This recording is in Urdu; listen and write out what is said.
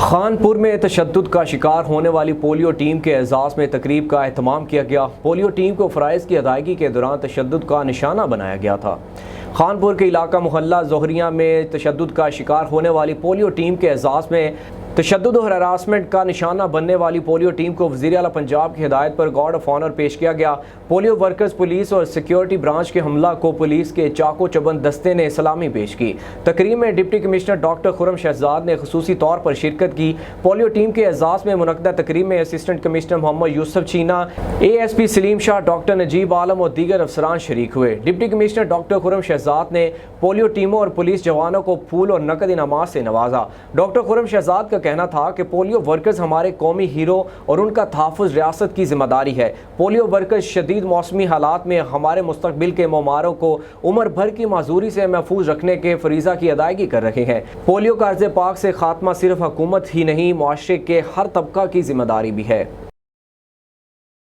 خانپور میں تشدد کا شکار ہونے والی پولیو ٹیم کے اعزاز میں تقریب کا اہتمام کیا گیا۔ پولیو ٹیم کو فرائض کی ادائیگی کے دوران تشدد کا نشانہ بنایا گیا تھا۔ خانپور کے علاقہ محلہ زہریہ میں تشدد کا شکار ہونے والی پولیو ٹیم کے اعزاز میں تشدد اور ہراسمنٹ کا نشانہ بننے والی پولیو ٹیم کو وزیر اعلیٰ پنجاب کی ہدایت پر گارڈ آف آنر پیش کیا گیا۔ پولیو ورکرز پولیس اور سیکیورٹی برانچ کے حملہ کو پولیس کے چاقو چبند دستے نے سلامی پیش کی۔ تقریب میں ڈپٹی کمشنر ڈاکٹر خرم شہزاد نے خصوصی طور پر شرکت کی۔ پولیو ٹیم کے اعزاز میں منعقدہ تقریب میں اسسٹنٹ کمشنر محمد یوسف چینا، ASP سلیم شاہ، ڈاکٹر نجیب عالم اور دیگر افسران شریک ہوئے۔ ڈپٹی کمشنر ڈاکٹر خرم شہزاد نے پولیو ٹیموں اور پولیس جوانوں کو پھول اور نقد انعامات سے نوازا۔ ڈاکٹر خرم شہزاد کا کہنا تھا کہ پولیو ورکرز ہمارے قومی ہیرو اور ان کا تحفظ ریاست کی ذمہ داری ہے۔ پولیو ورکرز شدید موسمی حالات میں ہمارے مستقبل کے معماروں کو عمر بھر کی معذوری سے محفوظ رکھنے کے فریضہ کی ادائیگی کر رہے ہیں۔ پولیو کا عرض پاک سے خاتمہ صرف حکومت ہی نہیں، معاشرے کے ہر طبقہ کی ذمہ داری بھی ہے۔